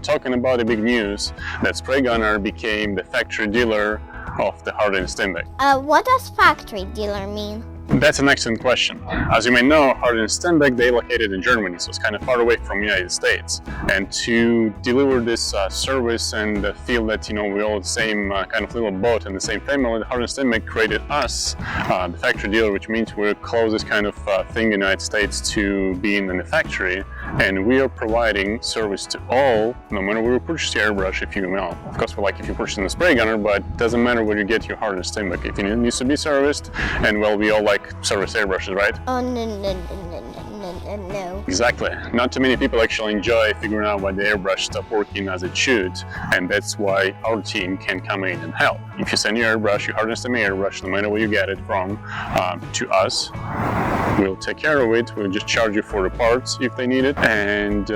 Talking about the big news that SprayGunner became the factory dealer of the Attn Steenbeck. What does factory dealer mean? That's an excellent question. As you may know, Attn Steenbeck, they're located in Germany, so it's kind of far away from the United States. And to deliver this service and feel that, we're all the same kind of little boat and the same family, Attn Steenbeck created us, the factory dealer, which means we're closest kind of thing in the United States to being in the factory. And we are providing service to all, no matter where you purchase your airbrush, if you purchase the SprayGunner, but it doesn't matter where you get your Attn Steenbeck. If it needs to be serviced, and well, we all like service airbrushes, right? Oh, no. Exactly. Not too many people actually enjoy figuring out why the airbrush stopped working as it should, and that's why our team can come in and help. If you send your airbrush, your Attn Steenbeck airbrush, no matter where you get it from, to us, we'll take care of it. We'll just charge you for the parts if they need it, and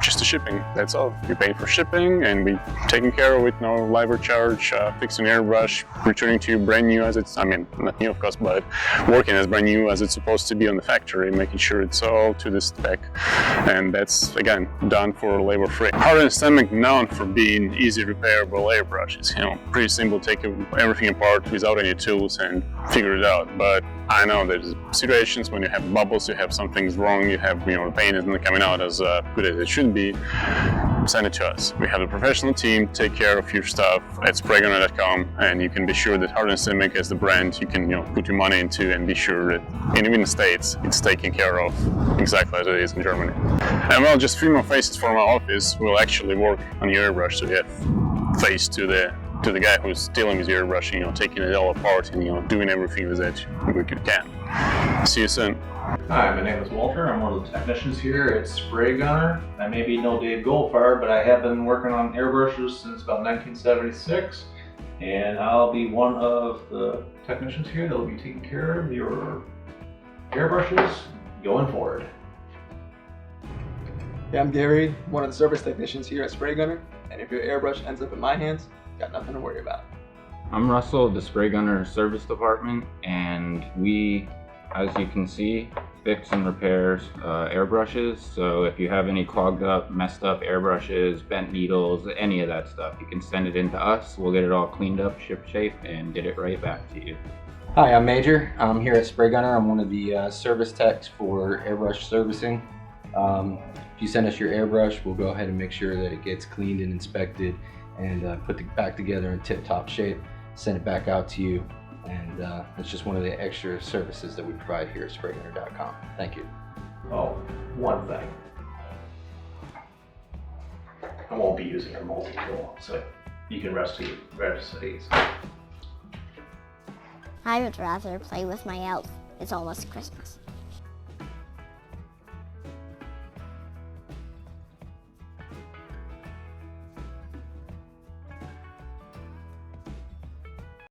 just the shipping. That's all. You pay for shipping, and we taking care of it. No labor charge, fixing airbrush, returning to you brand new as it's. I mean, not new of course, but working as brand new as it's supposed to be on the factory, making sure it's all to the spec, and that's again done for labor free. Attn Steenbeck known for being easy repairable airbrushes. Pretty simple, take everything apart without any tools and figure it out. But I know there's situations when you have bubbles, you have something's wrong, you have the paint isn't coming out as good as it should be. Send it to us. We have a professional team take care of your stuff at SprayGunner.com, and you can be sure that Attn Steenbeck as the brand you can put your money into and be sure that even in the States it's taken care of exactly as it is in Germany. And well, just 3 more faces from our office will actually work on your airbrush, so you have face to the guy who's dealing with your airbrush, taking it all apart and doing everything with it good you can. See you soon. Hi, my name is Walter. I'm one of the technicians here at SprayGunner. I may be no Dave Goldfarb, but I have been working on airbrushes since about 1976, and I'll be one of the technicians here that will be taking care of your airbrushes going forward. Yeah, I'm Gary, one of the service technicians here at SprayGunner, and if your airbrush ends up in my hands, got nothing to worry about. I'm Russell of the SprayGunner service department, and we, as you can see, fix and repairs airbrushes. So if you have any clogged up, messed up airbrushes, bent needles, any of that stuff, you can send it in to us. We'll get it all cleaned up, ship shape, and get it right back to you. Hi, I'm Major. I'm here at SprayGunner. I'm one of the service techs for airbrush servicing. If you send us your airbrush, we'll go ahead and make sure that it gets cleaned and inspected and put it back together in tip-top shape, send it back out to you, and it's just one of the extra services that we provide here at SprayGunner.com. Thank you. Oh, one thing. I won't be using a multi-tool, so you can rest easy. I would rather play with my elf. It's almost Christmas.